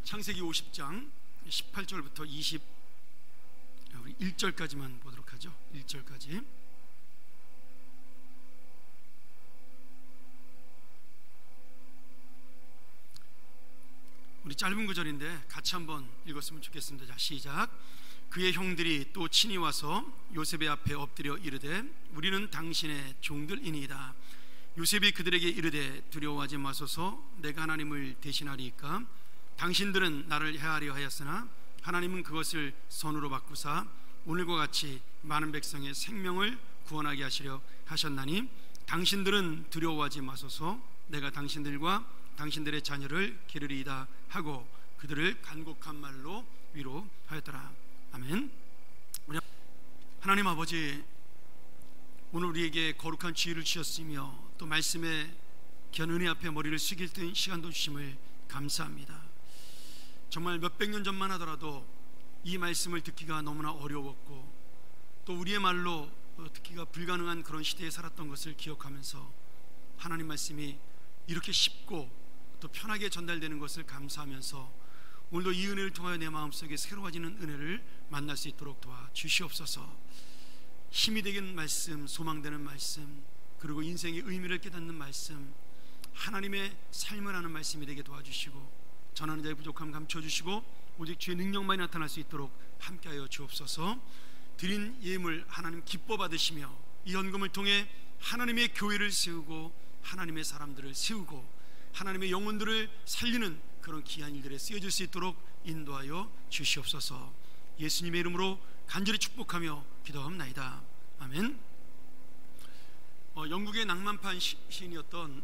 창세기 50장 18절부터 21절까지만 보도록 하죠. 1절까지. 우리 짧은 구절인데 같이 한번 읽었으면 좋겠습니다. 자, 시작. 그의 형들이 또 친히 와서 요셉의 앞에 엎드려 이르되 우리는 당신의 종들이니이다. 요셉이 그들에게 이르되 두려워하지 마소서. 내가 하나님을 대신하리이까. 당신들은 나를 해하려 하였으나 하나님은 그것을 선으로 바꾸사 오늘과 같이 많은 백성의 생명을 구원하게 하시려 하셨나니 당신들은 두려워하지 마소서. 내가 당신들과 당신들의 자녀를 기르리이다 하고 그들을 간곡한 말로 위로하였더라. 아멘. 하나님 아버지, 오늘 우리에게 거룩한 지혜를 주셨으며 또 말씀의 귀한 은혜 앞에 머리를 숙일 때 시간도 주심을 감사합니다. 정말 몇백 년 전만 하더라도 이 말씀을 듣기가 너무나 어려웠고 또 우리의 말로 듣기가 불가능한 그런 시대에 살았던 것을 기억하면서 하나님 말씀이 이렇게 쉽고 또 편하게 전달되는 것을 감사하면서 오늘도 이 은혜를 통하여 내 마음속에 새로워지는 은혜를 만날 수 있도록 도와주시옵소서. 힘이 되는 말씀, 소망되는 말씀, 그리고 인생의 의미를 깨닫는 말씀, 하나님의 삶을 하는 말씀이 되게 도와주시고 전하는 자의 부족함 감춰주시고 오직 주의 능력만이 나타날 수 있도록 함께하여 주옵소서. 드린 예물 하나님 기뻐 받으시며 이 헌금을 통해 하나님의 교회를 세우고 하나님의 사람들을 세우고 하나님의 영혼들을 살리는 그런 귀한 일들에 쓰여질 수 있도록 인도하여 주시옵소서. 예수님의 이름으로 간절히 축복하며 기도합나이다. 아멘. 영국의 낭만판 시인이었던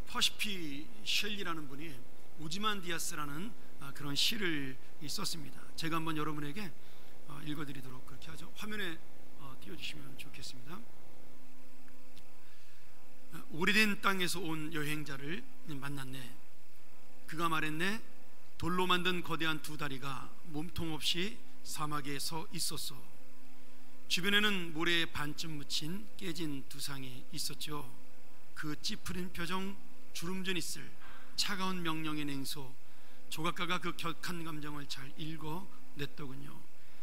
퍼시피 셸리라는 분이 오지만디아스라는 그런 시를 썼습니다. 제가 한번 여러분에게 읽어드리도록 그렇게 하죠. 화면에 띄워주시면 좋겠습니다. 오래된 땅에서 온 여행자를 만났네. 그가 말했네. 돌로 만든 거대한 두 다리가 몸통 없이 사막에 서 있었어. 주변에는 모래에 반쯤 묻힌 깨진 두상이 있었죠. 그 찌푸린 표정, 주름진 이슬, 차가운 명령의 냉소, 조각가가 그 격한 감정을 잘 읽어냈더군요.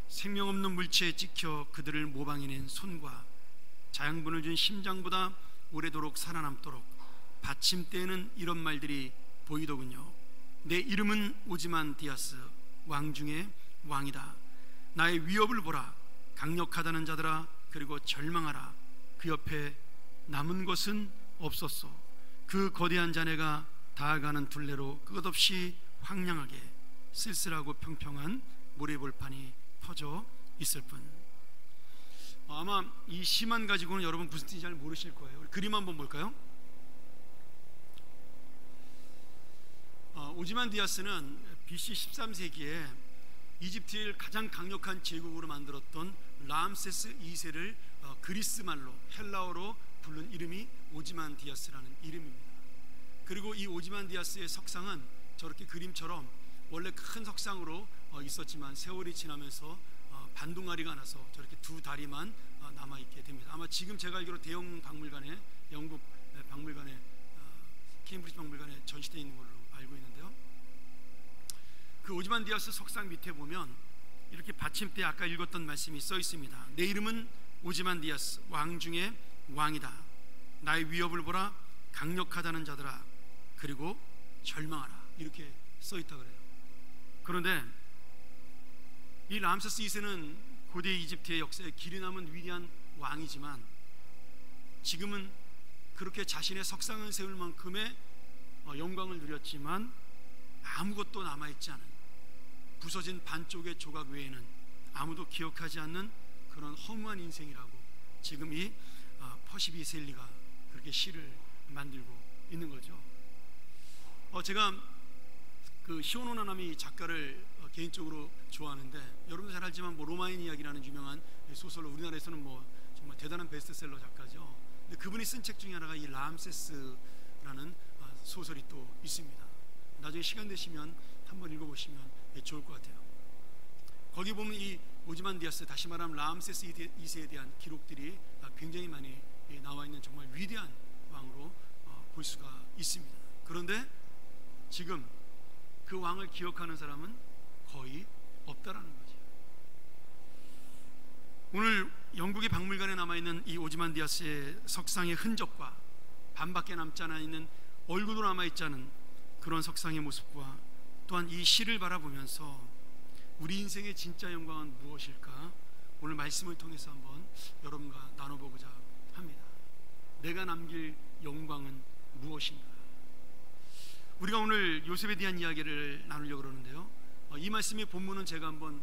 생명 없는 물체에 찍혀 그들을 모방해낸 손과 자양분을 준 심장보다 오래도록 살아남도록 받침대에는 이런 말들이 보이더군요. 내 이름은 오지만디아스, 왕 중의 왕이다. 나의 위협을 보라. 강력하다는 자들아, 그리고 절망하라. 그 옆에 남은 것은 없었소. 그 거대한 자네가 다가가는 둘레로 끝없이 황량하게 쓸쓸하고 평평한 모래볼판이 퍼져 있을 뿐. 아마 이 시만 가지고는 여러분 무슨 뜻인지 잘 모르실 거예요. 우리 그림 한번 볼까요? 오지만디아스는 BC 13세기에 이집트를 가장 강력한 제국으로 만들었던 람세스 2세를 그리스 말로 헬라어로 부른 이름이 오지만디아스라는 이름입니다. 그리고 이 오지만디아스의 석상은 저렇게 그림처럼 원래 큰 석상으로 있었지만 세월이 지나면서 반동아리가 나서 저렇게 두 다리만 남아있게 됩니다. 아마 지금 제가 알기로 대형 박물관에, 영국 박물관에, 케임브리지 박물관에 전시되어 있는 걸로 알고 있는데요, 그 오지만디아스 석상 밑에 보면 이렇게 받침대에 아까 읽었던 말씀이 써 있습니다. 내 이름은 오지만디아스, 왕 중의 왕이다. 나의 위협을 보라. 강력하다는 자들아, 그리고 절망하라. 이렇게 써 있다 그래요. 그런데 이 람세스 2세는 고대 이집트의 역사에 길이 남은 위대한 왕이지만 지금은 그렇게 자신의 석상을 세울 만큼의 영광을 누렸지만 아무것도 남아있지 않은, 부서진 반쪽의 조각 외에는 아무도 기억하지 않는 그런 허무한 인생이라고 지금 이 퍼시피 셸리가 그렇게 시를 만들고 있는 거죠. 제가 그 시오노나나미 작가를 개인적으로 좋아하는데, 여러분도 잘 알지만 로마인 이야기라는 유명한 소설로 우리나라에서는 정말 대단한 베스트셀러 작가죠. 근데 그분이 쓴 책 중에 하나가 이 람세스라는 소설이 또 있습니다. 나중에 시간 되시면 한번 읽어보시면 좋을 것 같아요. 거기 보면 이 오지만디아스, 다시 말하면 람세스 2세에 대한 기록들이 굉장히 많이 나와 있는 정말 위대한 왕으로 볼 수가 있습니다. 그런데 지금 그 왕을 기억하는 사람은 거의 없다라는 거죠. 오늘 영국의 박물관에 남아있는 이 오즈만디아스의 석상의 흔적과 반밖에 남지 않아 있는 얼굴도 남아있지 않은 그런 석상의 모습과 또한 이 시를 바라보면서 우리 인생의 진짜 영광은 무엇일까? 오늘 말씀을 통해서 한번 여러분과 나눠보고자 합니다. 내가 남길 영광은 무엇인가? 우리가 오늘 요셉에 대한 이야기를 나누려고 그러는데요, 이 말씀의 본문은 제가 한번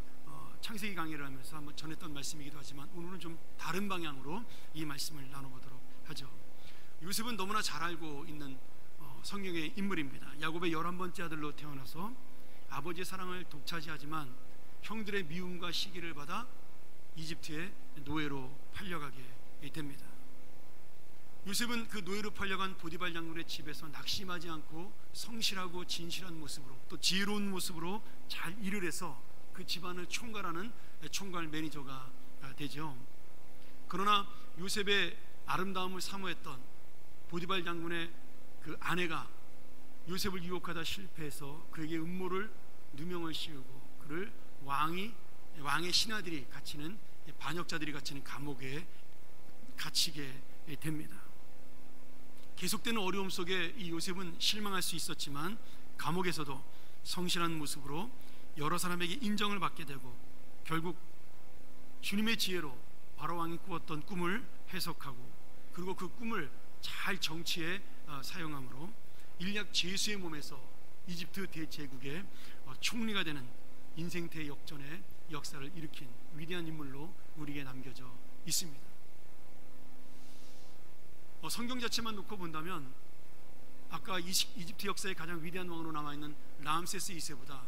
창세기 강의를 하면서 한번 전했던 말씀이기도 하지만 오늘은 좀 다른 방향으로 이 말씀을 나눠보도록 하죠. 요셉은 너무나 잘 알고 있는 성경의 인물입니다. 야곱의 11번째 아들로 태어나서 아버지의 사랑을 독차지하지만 형들의 미움과 시기를 받아 이집트의 노예로 팔려가게 됩니다. 요셉은 그 노예로 팔려간 보디발 장군의 집에서 낙심하지 않고 성실하고 진실한 모습으로 또 지혜로운 모습으로 잘 일을 해서 그 집안을 총괄하는 총괄 매니저가 되죠. 그러나 요셉의 아름다움을 사모했던 보디발 장군의 그 아내가 요셉을 유혹하다 실패해서 그에게 음모를 누명을 씌우고 그를 왕의 신하들이 갇히는, 반역자들이 갇히는 감옥에 갇히게 됩니다. 계속되는 어려움 속에 이 요셉은 실망할 수 있었지만 감옥에서도 성실한 모습으로 여러 사람에게 인정을 받게 되고 결국 주님의 지혜로 바로왕이 꾸었던 꿈을 해석하고 그리고 그 꿈을 잘 정치에 사용함으로 일약 제수의 몸에서 이집트 대제국의 총리가 되는 인생 대역전의 역사를 일으킨 위대한 인물로 우리에게 남겨져 있습니다. 성경 자체만 놓고 본다면 아까 이집트 역사의 가장 위대한 왕으로 남아있는 람세스 2세보다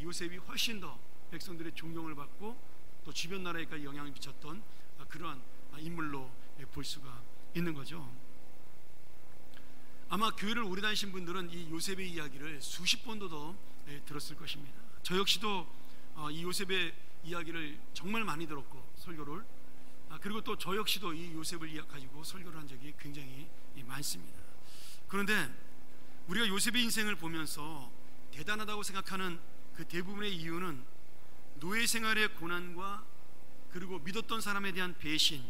요셉이 훨씬 더 백성들의 존경을 받고 또 주변 나라에까지 영향을 미쳤던 그러한 인물로 볼 수가 있는 거죠. 아마 교회를 오래 다니신 분들은 이 요셉의 이야기를 수십 번도 더 들었을 것입니다. 저 역시도 이 요셉의 이야기를 정말 많이 들었고 설교를, 그리고 또 저 역시도 이 요셉을 가지고 설교를 한 적이 굉장히 많습니다. 그런데 우리가 요셉의 인생을 보면서 대단하다고 생각하는 그 대부분의 이유는 노예 생활의 고난과 그리고 믿었던 사람에 대한 배신,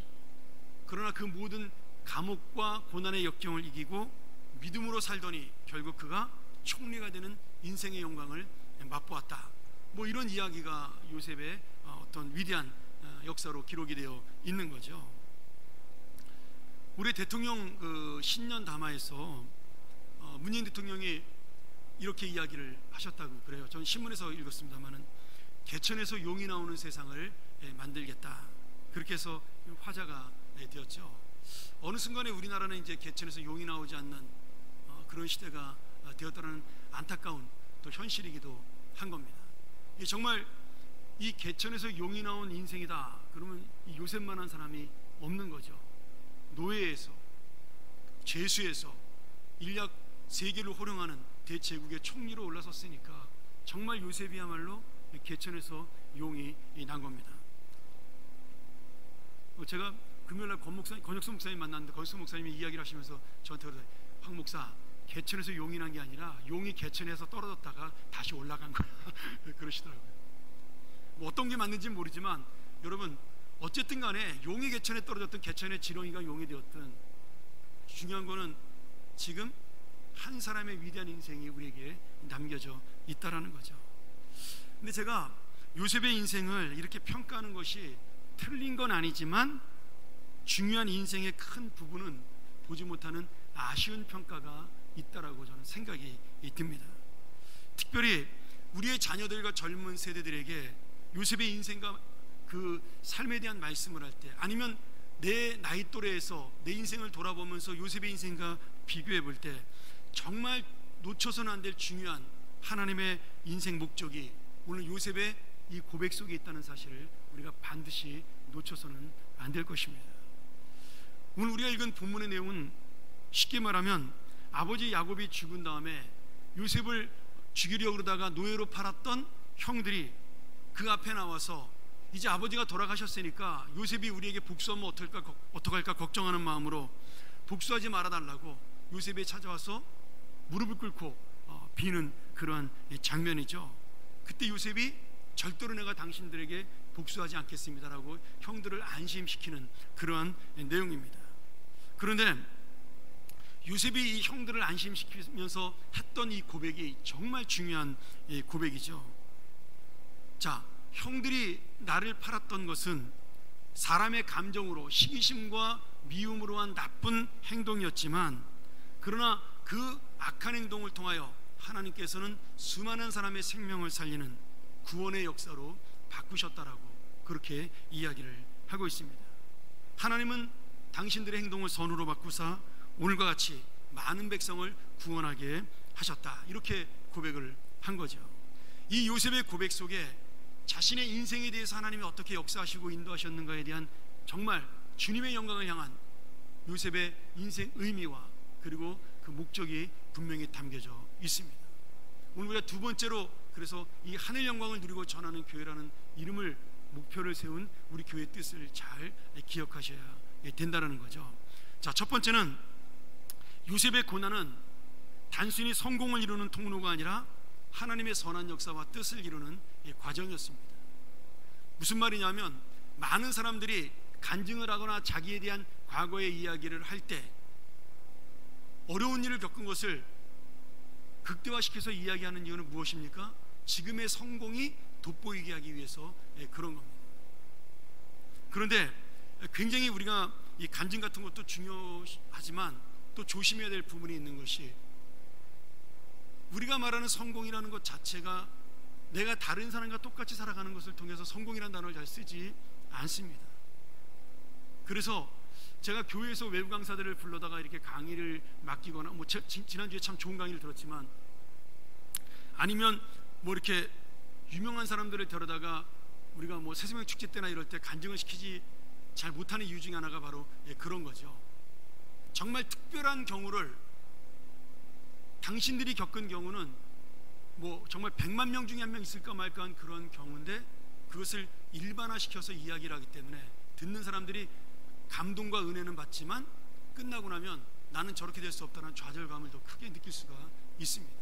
그러나 그 모든 감옥과 고난의 역경을 이기고 믿음으로 살더니 결국 그가 총리가 되는 인생의 영광을 맛보았다, 뭐 이런 이야기가 요셉의 어떤 위대한 역사로 기록이 되어 있는 거죠. 우리 대통령 그 신년 담화에서 문재인 대통령이 이렇게 이야기를 하셨다고 그래요. 전 신문에서 읽었습니다만은 개천에서 용이 나오는 세상을 만들겠다, 그렇게 해서 화제가 되었죠. 어느 순간에 우리나라는 이제 개천에서 용이 나오지 않는 그런 시대가 되었다는 안타까운 또 현실이기도 한 겁니다. 정말 이 개천에서 용이 나온 인생이다 그러면 이 요셉만한 사람이 없는 거죠. 노예에서 죄수에서 인약 세계를 호령하는 대제국의 총리로 올라섰으니까 정말 요셉이야말로 개천에서 용이 난 겁니다. 제가 금요일날 권혁수 목사님 만났는데 권혁수 목사님이 이야기를 하시면서 저한테 그러더니, 황 목사, 개천에서 용이 난 게 아니라 용이 개천에서 떨어졌다가 다시 올라간 거야 그러시더라고요. 뭐 어떤 게 맞는지는 모르지만 여러분 어쨌든 간에 용이 개천에 떨어졌든 개천에 지렁이가 용이 되었든 중요한 거는 지금 한 사람의 위대한 인생이 우리에게 남겨져 있다라는 거죠. 근데 제가 요셉의 인생을 이렇게 평가하는 것이 틀린 건 아니지만 중요한 인생의 큰 부분은 보지 못하는 아쉬운 평가가 있다라고 저는 생각이 듭니다. 특별히 우리의 자녀들과 젊은 세대들에게 요셉의 인생과 그 삶에 대한 말씀을 할 때, 아니면 내 나이 또래에서 내 인생을 돌아보면서 요셉의 인생과 비교해 볼 때 정말 놓쳐서는 안 될 중요한 하나님의 인생 목적이 오늘 요셉의 이 고백 속에 있다는 사실을 우리가 반드시 놓쳐서는 안 될 것입니다. 오늘 우리가 읽은 본문의 내용은 쉽게 말하면 아버지 야곱이 죽은 다음에 요셉을 죽이려고 그러다가 노예로 팔았던 형들이 그 앞에 나와서 이제 아버지가 돌아가셨으니까 요셉이 우리에게 복수하면 어떡할까 걱정하는 마음으로 복수하지 말아달라고 요셉이 찾아와서 무릎을 꿇고 비는 그러한 장면이죠. 그때 요셉이 절대로 내가 당신들에게 복수하지 않겠습니다라고 형들을 안심시키는 그러한 내용입니다. 그런데 요셉이 이 형들을 안심시키면서 했던 이 고백이 정말 중요한 고백이죠. 자, 형들이 나를 팔았던 것은 사람의 감정으로 시기심과 미움으로 한 나쁜 행동이었지만, 그러나 그 악한 행동을 통하여 하나님께서는 수많은 사람의 생명을 살리는 구원의 역사로 바꾸셨다라고 그렇게 이야기를 하고 있습니다. 하나님은 당신들의 행동을 선으로 바꾸사 오늘과 같이 많은 백성을 구원하게 하셨다, 이렇게 고백을 한 거죠. 이 요셉의 고백 속에 자신의 인생에 대해서 하나님이 어떻게 역사하시고 인도하셨는가에 대한 정말 주님의 영광을 향한 요셉의 인생 의미와 그리고 그 목적이 분명히 담겨져 있습니다. 오늘 우리가 두 번째로 그래서 이 하늘 영광을 누리고 전하는 교회라는 이름을 목표를 세운 우리 교회의 뜻을 잘 기억하셔야 된다는 거죠. 자, 첫 번째는 요셉의 고난은 단순히 성공을 이루는 통로가 아니라 하나님의 선한 역사와 뜻을 이루는 과정이었습니다. 무슨 말이냐면, 많은 사람들이 간증을 하거나 자기에 대한 과거의 이야기를 할 때 어려운 일을 겪은 것을 극대화시켜서 이야기하는 이유는 무엇입니까? 지금의 성공이 돋보이게 하기 위해서 그런 겁니다. 그런데 굉장히 우리가 이 간증 같은 것도 중요하지만 또 조심해야 될 부분이 있는 것이, 우리가 말하는 성공이라는 것 자체가 내가 다른 사람과 똑같이 살아가는 것을 통해서 성공이라는 단어를 잘 쓰지 않습니다. 그래서 제가 교회에서 외부 강사들을 불러다가 이렇게 강의를 맡기거나, 뭐 지난주에 참 좋은 강의를 들었지만, 아니면 뭐 이렇게 유명한 사람들을 데려다가 우리가 뭐 새생명 축제 때나 이럴 때 간증을 시키지 잘 못하는 이유 중에 하나가 바로 그런 거죠. 정말 특별한 경우를 당신들이 겪은 경우는 뭐 정말 100만 명 중에 한 명 있을까 말까 한 그런 경우인데, 그것을 일반화시켜서 이야기를 하기 때문에 듣는 사람들이 감동과 은혜는 받지만 끝나고 나면 나는 저렇게 될 수 없다는 좌절감을 더 크게 느낄 수가 있습니다.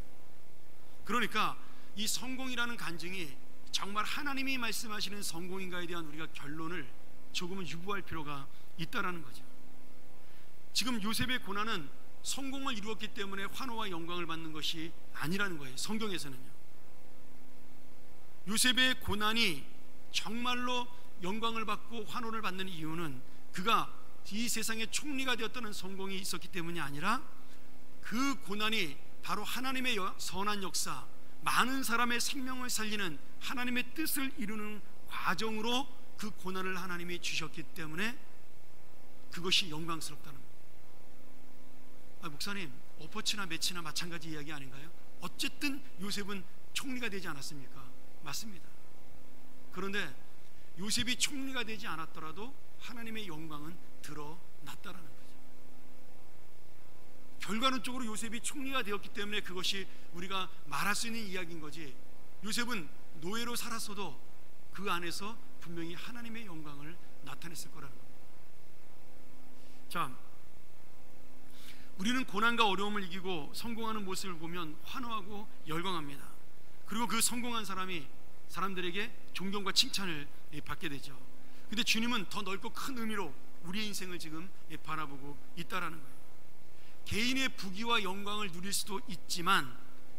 그러니까 이 성공이라는 간증이 정말 하나님이 말씀하시는 성공인가에 대한 우리가 결론을 조금은 유보할 필요가 있다라는 거죠. 지금 요셉의 고난은 성공을 이루었기 때문에 환호와 영광을 받는 것이 아니라는 거예요. 성경에서는요. 요셉의 고난이 정말로 영광을 받고 환호를 받는 이유는 그가 이 세상의 총리가 되었다는 성공이 있었기 때문이 아니라, 그 고난이 바로 하나님의 선한 역사, 많은 사람의 생명을 살리는 하나님의 뜻을 이루는 과정으로 그 고난을 하나님이 주셨기 때문에 그것이 영광스럽다는 거예요. 목사님, 오퍼치나 매치나 마찬가지 이야기 아닌가요? 어쨌든 요셉은 총리가 되지 않았습니까? 맞습니다. 그런데 요셉이 총리가 되지 않았더라도 하나님의 영광은 드러났다라는 거죠. 결과론적으로 요셉이 총리가 되었기 때문에 그것이 우리가 말할 수 있는 이야기인 거지, 요셉은 노예로 살았어도 그 안에서 분명히 하나님의 영광을 나타냈을 거라는 겁니다. 자, 우리는 고난과 어려움을 이기고 성공하는 모습을 보면 환호하고 열광합니다. 그리고 그 성공한 사람이 사람들에게 존경과 칭찬을 받게 되죠. 근데 주님은 더 넓고 큰 의미로 우리의 인생을 지금 바라보고 있다라는 거예요. 개인의 부귀와 영광을 누릴 수도 있지만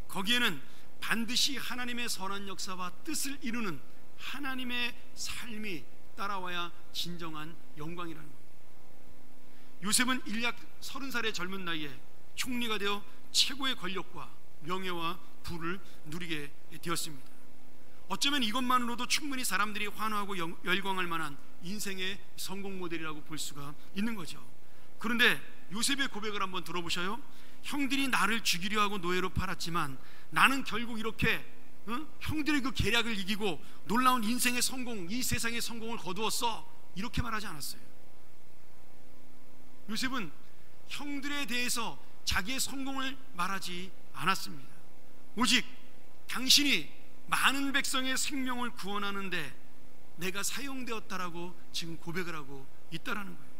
거기에는 반드시 하나님의 선한 역사와 뜻을 이루는 하나님의 삶이 따라와야 진정한 영광이라는 거예요. 요셉은 일약 30살의 젊은 나이에 총리가 되어 최고의 권력과 명예와 부를 누리게 되었습니다. 어쩌면 이것만으로도 충분히 사람들이 환호하고 열광할 만한 인생의 성공 모델이라고 볼 수가 있는 거죠. 그런데 요셉의 고백을 한번 들어보셔요. 형들이 나를 죽이려 하고 노예로 팔았지만 나는 결국 이렇게 형들의 그 계략을 이기고 놀라운 인생의 성공, 이 세상의 성공을 거두었어, 이렇게 말하지 않았어요. 요셉은 형들에 대해서 자기의 성공을 말하지 않았습니다. 오직 당신이 많은 백성의 생명을 구원하는데 내가 사용되었다라고 지금 고백을 하고 있다라는 거예요.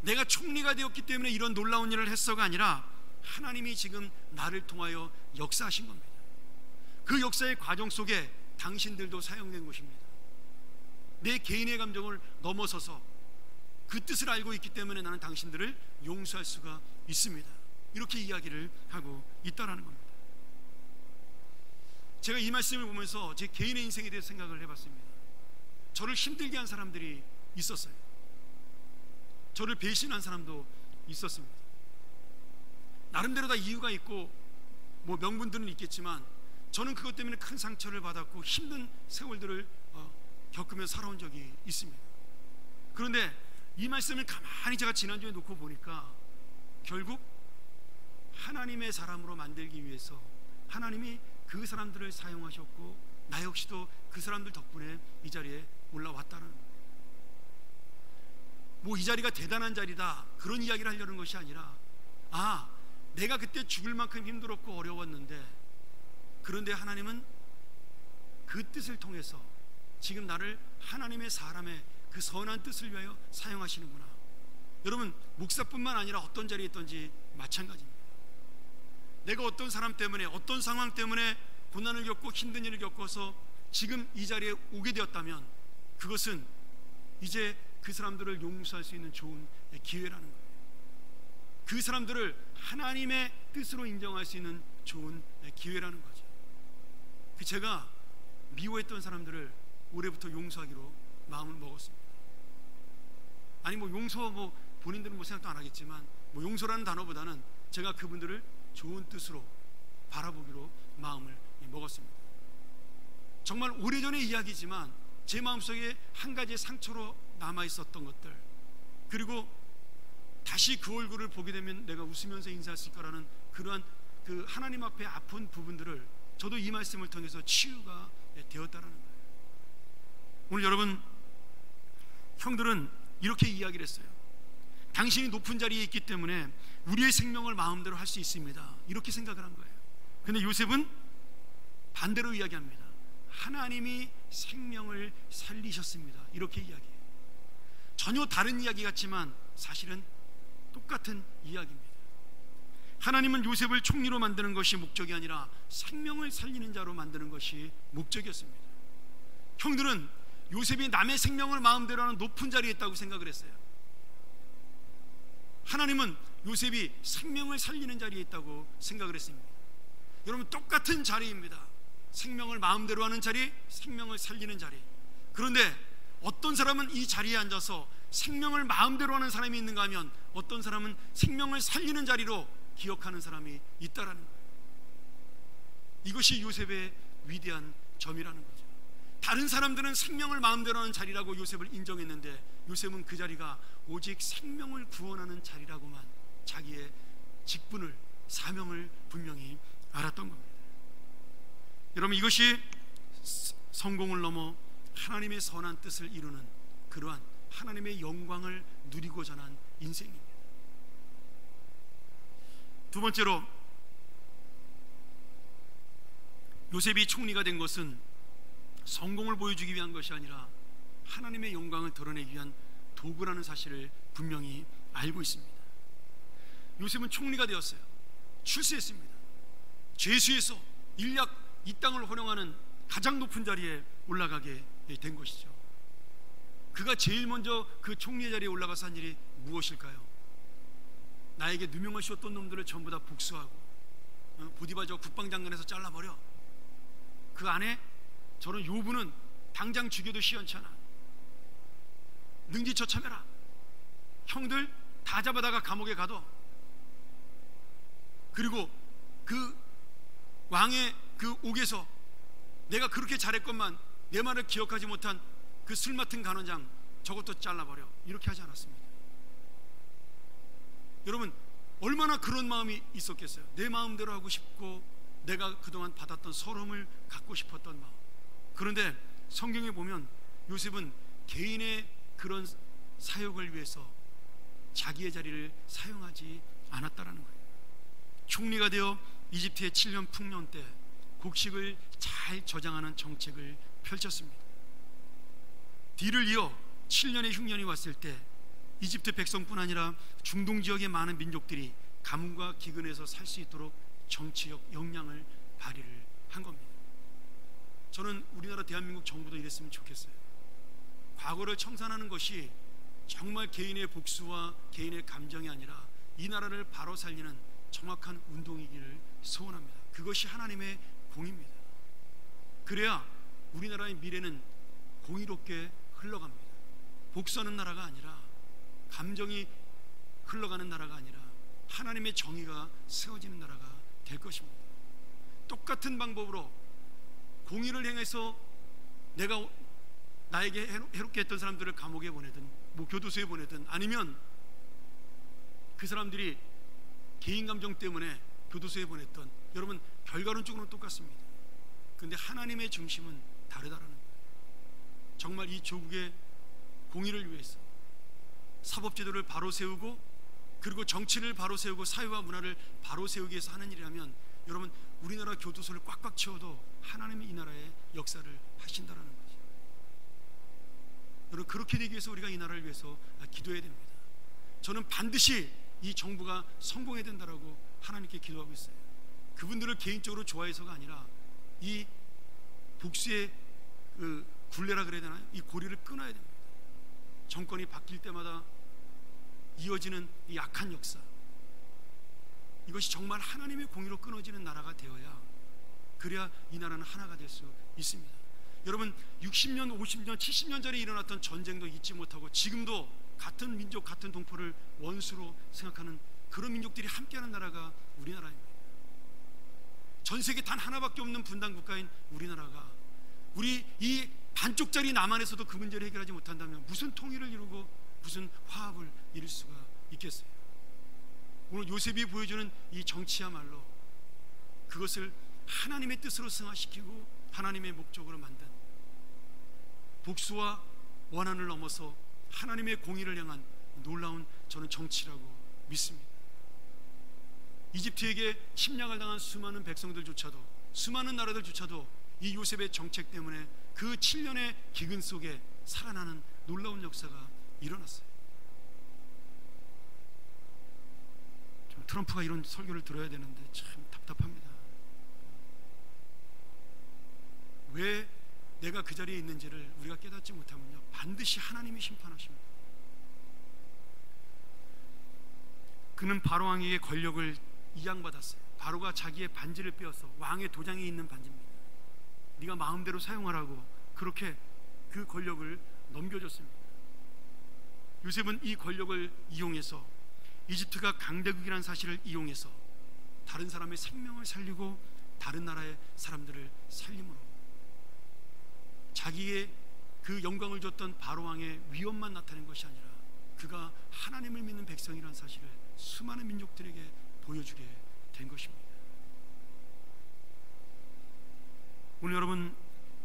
내가 총리가 되었기 때문에 이런 놀라운 일을 했어가 아니라 하나님이 지금 나를 통하여 역사하신 겁니다. 그 역사의 과정 속에 당신들도 사용된 것입니다. 내 개인의 감정을 넘어서서 그 뜻을 알고 있기 때문에 나는 당신들을 용서할 수가 있습니다. 이렇게 이야기를 하고 있다라는 겁니다. 제가 이 말씀을 보면서 제 개인의 인생에 대해서 생각을 해봤습니다. 저를 힘들게 한 사람들이 있었어요. 저를 배신한 사람도 있었습니다. 나름대로 다 이유가 있고 뭐 명분들은 있겠지만 저는 그것 때문에 큰 상처를 받았고 힘든 세월들을 겪으면서 살아온 적이 있습니다. 그런데 이 말씀을 가만히 제가 지난주에 놓고 보니까 결국 하나님의 사람으로 만들기 위해서 하나님이 그 사람들을 사용하셨고 나 역시도 그 사람들 덕분에 이 자리에 올라왔다는 거예요. 뭐 이 자리가 대단한 자리다 그런 이야기를 하려는 것이 아니라 내가 그때 죽을 만큼 힘들었고 어려웠는데 그런데 하나님은 그 뜻을 통해서 지금 나를 하나님의 사람의 그 선한 뜻을 위하여 사용하시는구나. 여러분 목사뿐만 아니라 어떤 자리에 있든지 마찬가지입니다. 내가 어떤 사람 때문에 어떤 상황 때문에 고난을 겪고 힘든 일을 겪어서 지금 이 자리에 오게 되었다면 그것은 이제 그 사람들을 용서할 수 있는 좋은 기회라는 거예요. 그 사람들을 하나님의 뜻으로 인정할 수 있는 좋은 기회라는 거죠. 제가 미워했던 사람들을 올해부터 용서하기로 마음을 먹었습니다. 아니 뭐 용서 본인들은 생각도 안 하겠지만 용서라는 단어보다는 제가 그분들을 좋은 뜻으로 바라보기로 마음을 먹었습니다. 정말 오래전의 이야기지만 제 마음속에 한 가지의 상처로 남아있었던 것들, 그리고 다시 그 얼굴을 보게 되면 내가 웃으면서 인사할 수 있을까라는 그러한 그 하나님 앞에 아픈 부분들을 저도 이 말씀을 통해서 치유가 되었다라는 거예요. 오늘 여러분, 형들은 이렇게 이야기를 했어요. 당신이 높은 자리에 있기 때문에 우리의 생명을 마음대로 할 수 있습니다. 이렇게 생각을 한 거예요. 근데 요셉은 반대로 이야기합니다. 하나님이 생명을 살리셨습니다. 이렇게 이야기해요. 전혀 다른 이야기 같지만 사실은 똑같은 이야기입니다. 하나님은 요셉을 총리로 만드는 것이 목적이 아니라 생명을 살리는 자로 만드는 것이 목적이었습니다. 형들은 요셉이 남의 생명을 마음대로 하는 높은 자리에 있다고 생각을 했어요. 하나님은 요셉이 생명을 살리는 자리에 있다고 생각을 했습니다. 여러분, 똑같은 자리입니다. 생명을 마음대로 하는 자리, 생명을 살리는 자리. 그런데 어떤 사람은 이 자리에 앉아서 생명을 마음대로 하는 사람이 있는가 하면 어떤 사람은 생명을 살리는 자리로 기억하는 사람이 있다라는 거예요. 이것이 요셉의 위대한 점이라는 거죠. 다른 사람들은 생명을 마음대로 하는 자리라고 요셉을 인정했는데 요셉은 그 자리가 오직 생명을 구원하는 자리라고만 자기의 직분을, 사명을 분명히 알았던 겁니다. 여러분, 이것이 성공을 넘어 하나님의 선한 뜻을 이루는 그러한 하나님의 영광을 누리고자 하는 인생입니다. 두 번째로, 요셉이 총리가 된 것은 성공을 보여주기 위한 것이 아니라 하나님의 영광을 드러내기 위한 도구라는 사실을 분명히 알고 있습니다. 요셉은 총리가 되었어요. 출세했습니다. 죄수에서 일약 이 땅을 호령하는 가장 높은 자리에 올라가게 된 것이죠. 그가 제일 먼저 그 총리의 자리에 올라가서 한 일이 무엇일까요? 나에게 누명을 씌웠던 놈들을 전부 다 복수하고, 보디바 저 국방장관에서 잘라버려. 그 안에 저런 요부는 당장 죽여도 시원찮아. 능지처참해라. 형들 다 잡아다가 감옥에 가둬. 그리고 그 왕의 그 옥에서 내가 그렇게 잘했건만 내 말을 기억하지 못한 그 술 맡은 간원장 저것도 잘라버려. 이렇게 하지 않았습니다. 여러분, 얼마나 그런 마음이 있었겠어요. 내 마음대로 하고 싶고 내가 그동안 받았던 서름을 갖고 싶었던 마음. 그런데 성경에 보면 요셉은 개인의 그런 사역을 위해서 자기의 자리를 사용하지 않았다라는 거예요. 총리가 되어 이집트의 7년 풍년 때 곡식을 잘 저장하는 정책을 펼쳤습니다. 뒤를 이어 7년의 흉년이 왔을 때 이집트 백성뿐 아니라 중동 지역의 많은 민족들이 가뭄과 기근에서 살 수 있도록 정치적 역량을 발휘를 한 겁니다. 저는 우리나라 대한민국 정부도 이랬으면 좋겠어요. 과거를 청산하는 것이 정말 개인의 복수와 개인의 감정이 아니라 이 나라를 바로 살리는 정확한 운동이기를 소원합니다. 그것이 하나님의 공입니다. 그래야 우리나라의 미래는 공의롭게 흘러갑니다. 복수하는 나라가 아니라, 감정이 흘러가는 나라가 아니라 하나님의 정의가 세워지는 나라가 될 것입니다. 똑같은 방법으로 공의를 행해서 내가 나에게 해롭게 했던 사람들을 감옥에 보내든 교도소에 보내든, 아니면 그 사람들이 개인 감정 때문에 교도소에 보냈던, 여러분 결과론적으로는 똑같습니다. 그런데 하나님의 중심은 다르다라는 거예요. 정말 이 조국의 공의를 위해서 사법제도를 바로 세우고, 그리고 정치를 바로 세우고, 사회와 문화를 바로 세우기 위해서 하는 일이라면, 여러분 우리나라 교도소를 꽉꽉 채워도 하나님이 이 나라의 역사를 하신다라는 거죠. 여러분 그렇게 되기 위해서 우리가 이 나라를 위해서 기도해야 됩니다. 저는 반드시 이 정부가 성공해야 된다라고 하나님께 기도하고 있어요. 그분들을 개인적으로 좋아해서가 아니라 이 복수의 그 굴레라 그래야 되나요? 이 고리를 끊어야 됩니다. 정권이 바뀔 때마다 이어지는 이 악한 역사, 이것이 정말 하나님의 공의로 끊어지는 나라가 되어야, 그래야 이 나라는 하나가 될 수 있습니다. 여러분 60년, 50년, 70년 전에 일어났던 전쟁도 잊지 못하고 지금도 같은 민족, 같은 동포를 원수로 생각하는 그런 민족들이 함께하는 나라가 우리나라입니다. 전 세계 단 하나밖에 없는 분단 국가인 우리나라가, 우리 이 반쪽짜리 남한에서도 그 문제를 해결하지 못한다면 무슨 통일을 이루고 무슨 화합을 이룰 수가 있겠어요? 오늘 요셉이 보여주는 이 정치야말로 그것을 하나님의 뜻으로 승화시키고 하나님의 목적으로 만든, 복수와 원한을 넘어서 하나님의 공의를 향한 놀라운, 저는 정치라고 믿습니다. 이집트에게 침략을 당한 수많은 백성들조차도, 수많은 나라들조차도 이 요셉의 정책 때문에 그 7년의 기근 속에 살아나는 놀라운 역사가 일어났어요. 좀 트럼프가 이런 설교를 들어야 되는데 참 답답합니다. 왜 내가 그 자리에 있는지를 우리가 깨닫지 못하면요, 반드시 하나님이 심판하십니다. 그는 바로왕에게 권력을 이양받았어요. 바로가 자기의 반지를 빼어서, 왕의 도장이 있는 반지입니다, 네가 마음대로 사용하라고 그렇게 그 권력을 넘겨줬습니다. 요셉은 이 권력을 이용해서, 이집트가 강대국이라는 사실을 이용해서 다른 사람의 생명을 살리고 다른 나라의 사람들을 살림으로 자기의 그 영광을 줬던 바로왕의 위엄만 나타낸 것이 아니라 그가 하나님을 믿는 백성이라는 사실을 수많은 민족들에게 보여주게 된 것입니다. 오늘 여러분,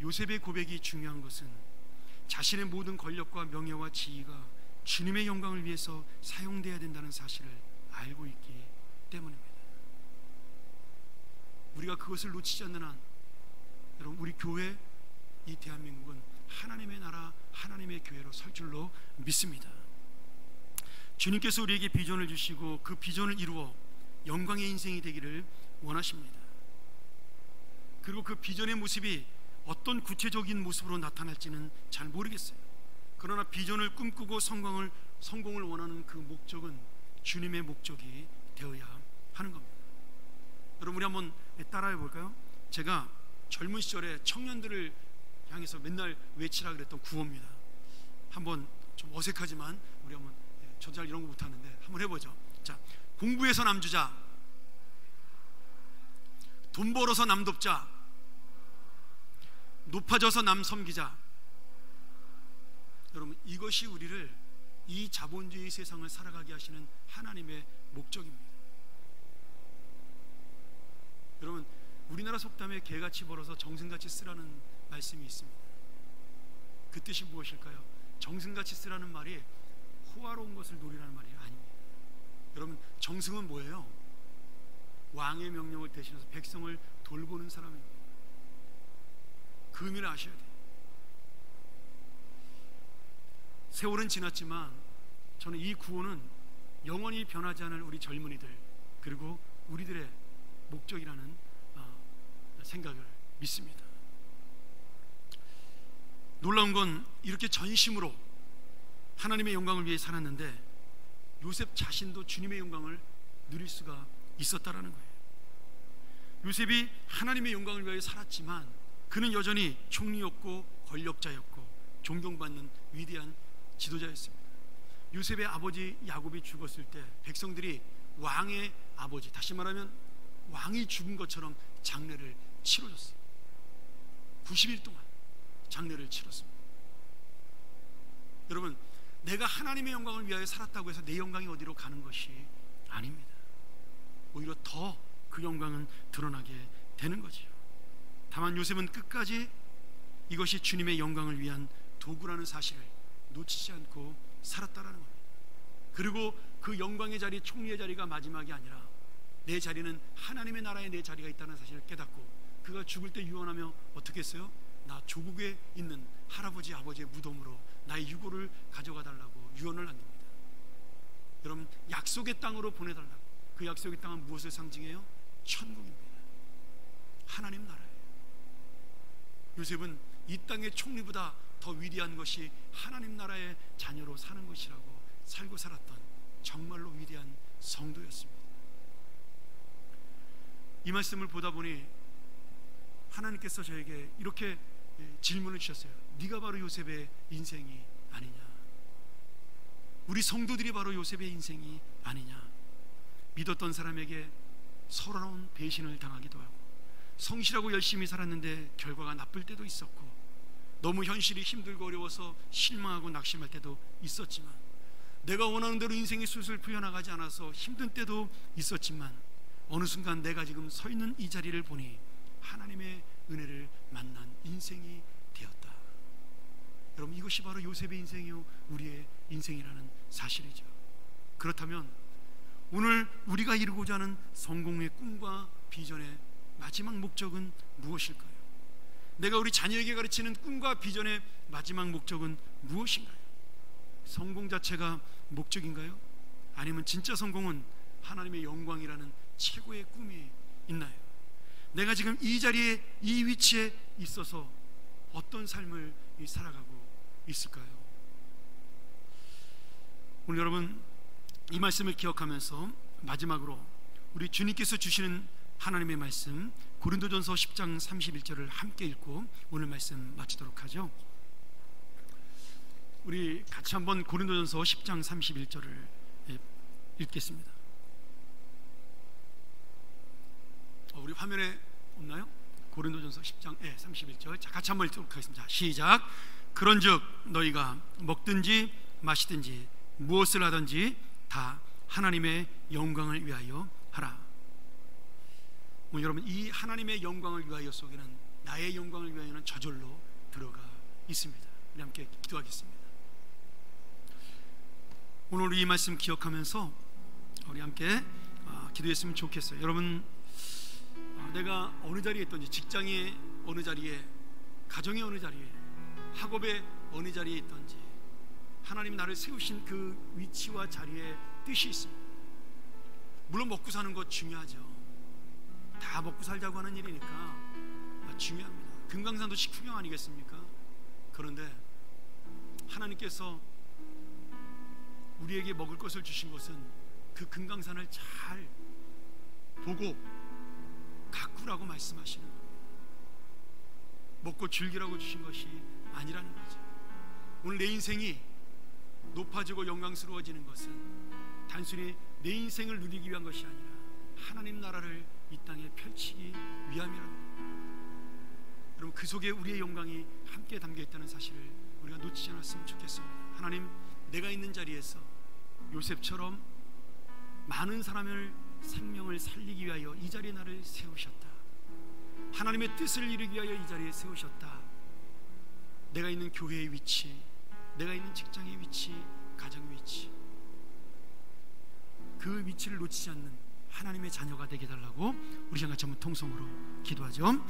요셉의 고백이 중요한 것은 자신의 모든 권력과 명예와 지위가 주님의 영광을 위해서 사용되어야 된다는 사실을 알고 있기 때문입니다. 우리가 그것을 놓치지 않는 한, 여러분 우리 교회, 이 대한민국은 하나님의 나라, 하나님의 교회로 설 줄로 믿습니다. 주님께서 우리에게 비전을 주시고 그 비전을 이루어 영광의 인생이 되기를 원하십니다. 그리고 그 비전의 모습이 어떤 구체적인 모습으로 나타날지는 잘 모르겠어요. 그러나 비전을 꿈꾸고 성공을 원하는 그 목적은 주님의 목적이 되어야 하는 겁니다. 여러분 우리 한번 따라해 볼까요? 제가 젊은 시절에 청년들을 향해서 맨날 외치라 그랬던 구호입니다. 한번 좀 어색하지만 우리 한번, 저도 잘 이런 거 못하는데 한번 해보죠. 자, 공부해서 남 주자, 돈 벌어서 남 돕자, 높아져서 남 섬기자. 여러분 이것이 우리를 이 자본주의 세상을 살아가게 하시는 하나님의 목적입니다. 여러분 우리나라 속담에 개같이 벌어서 정승같이 쓰라는 말씀이 있습니다. 그 뜻이 무엇일까요? 정승같이 쓰라는 말이 호화로운 것을 노리라는 말이 아닙니다. 여러분 정승은 뭐예요? 왕의 명령을 대신해서 백성을 돌보는 사람입니다. 그 의미를 아셔야 돼요. 세월은 지났지만 저는 이 구호는 영원히 변하지 않을 우리 젊은이들, 그리고 우리들의 목적이라는 생각을 믿습니다. 놀라운 건 이렇게 전심으로 하나님의 영광을 위해 살았는데 요셉 자신도 주님의 영광을 누릴 수가 있었다라는 거예요. 요셉이 하나님의 영광을 위하여 살았지만 그는 여전히 총리였고 권력자였고 존경받는 위대한 지도자였습니다. 요셉의 아버지 야곱이 죽었을 때 백성들이 왕의 아버지, 다시 말하면 왕이 죽은 것처럼 장례를 치러줬어요. 90일 동안 장례를 치렀습니다. 여러분, 내가 하나님의 영광을 위하여 살았다고 해서 내 영광이 어디로 가는 것이 아닙니다. 오히려 더 그 영광은 드러나게 되는 거지요. 다만 요셉은 끝까지 이것이 주님의 영광을 위한 도구라는 사실을 놓치지 않고 살았다라는 겁니다. 그리고 그 영광의 자리, 총리의 자리가 마지막이 아니라 내 자리는 하나님의 나라에 내 자리가 있다는 사실을 깨닫고 그가 죽을 때 유언하며 어떻게 했어요? 나 조국에 있는 할아버지 아버지의 무덤으로 나의 유고를 가져가 달라고 유언을 남깁니다. 여러분, 약속의 땅으로 보내달라고. 그 약속의 땅은 무엇을 상징해요? 천국입니다. 하나님 나라예요. 요셉은 이 땅의 총리보다 더 위대한 것이 하나님 나라의 자녀로 사는 것이라고 살고 살았던 정말로 위대한 성도였습니다. 이 말씀을 보다 보니 하나님께서 저에게 이렇게 질문을 주셨어요. 네가 바로 요셉의 인생이 아니냐? 우리 성도들이 바로 요셉의 인생이 아니냐? 믿었던 사람에게 서러운 배신을 당하기도 하고 성실하고 열심히 살았는데 결과가 나쁠 때도 있었고 너무 현실이 힘들고 어려워서 실망하고 낙심할 때도 있었지만 내가 원하는 대로 인생이 술술 풀려나가지 않아서 힘든 때도 있었지만 어느 순간 내가 지금 서 있는 이 자리를 보니 하나님의 은혜를 만난 인생이 되었다. 여러분, 이것이 바로 요셉의 인생이요 우리의 인생이라는 사실이죠. 그렇다면 오늘 우리가 이루고자 하는 성공의 꿈과 비전의 마지막 목적은 무엇일까요? 내가 우리 자녀에게 가르치는 꿈과 비전의 마지막 목적은 무엇인가요? 성공 자체가 목적인가요? 아니면 진짜 성공은 하나님의 영광이라는 최고의 꿈이 있나요? 내가 지금 이 자리에, 이 위치에 있어서 어떤 삶을 살아가고 있을까요? 오늘 여러분, 이 말씀을 기억하면서 마지막으로 우리 주님께서 주시는 하나님의 말씀 고린도전서 10장 31절을 함께 읽고 오늘 말씀 마치도록 하죠. 우리 같이 한번 고린도전서 10장 31절을 읽겠습니다. 우리 화면에 없나요? 고린도전서 10장 31절. 자, 같이 한번 읽도록 하겠습니다. 시작. 그런즉 너희가 먹든지 마시든지 무엇을 하든지 다 하나님의 영광을 위하여 하라. 여러분, 이 하나님의 영광을 위하여 속에는 나의 영광을 위하여는 저절로 들어가 있습니다. 우리 함께 기도하겠습니다. 오늘 이 말씀 기억하면서 우리 함께 기도했으면 좋겠어요. 여러분, 내가 어느 자리에 있든지, 직장의 어느 자리에, 가정의 어느 자리에, 학업의 어느 자리에 있든지 하나님이 나를 세우신 그 위치와 자리에 뜻이 있습니다. 물론 먹고 사는 것 중요하죠. 다 먹고 살자고 하는 일이니까 중요합니다. 금강산도 식후경 아니겠습니까? 그런데 하나님께서 우리에게 먹을 것을 주신 것은 그 금강산을 잘 보고 가꾸라고 말씀하시는 겁니다. 먹고 즐기라고 주신 것이 아니라는 거죠. 오늘 내 인생이 높아지고 영광스러워지는 것은 단순히 내 인생을 누리기 위한 것이 아니라 하나님 나라를 이 땅에 펼치기 위함이랍니다. 여러분, 그 속에 우리의 영광이 함께 담겨있다는 사실을 우리가 놓치지 않았으면 좋겠습니다. 하나님, 내가 있는 자리에서 요셉처럼 많은 사람을 생명을 살리기 위하여 이 자리에 나를 세우셨다. 하나님의 뜻을 이루기 위하여 이 자리에 세우셨다. 내가 있는 교회의 위치, 내가 있는 직장의 위치, 가정의 위치, 그 위치를 놓치지 않는 하나님의 자녀가 되게 해달라고 우리 같이 한번 통성으로 기도하죠.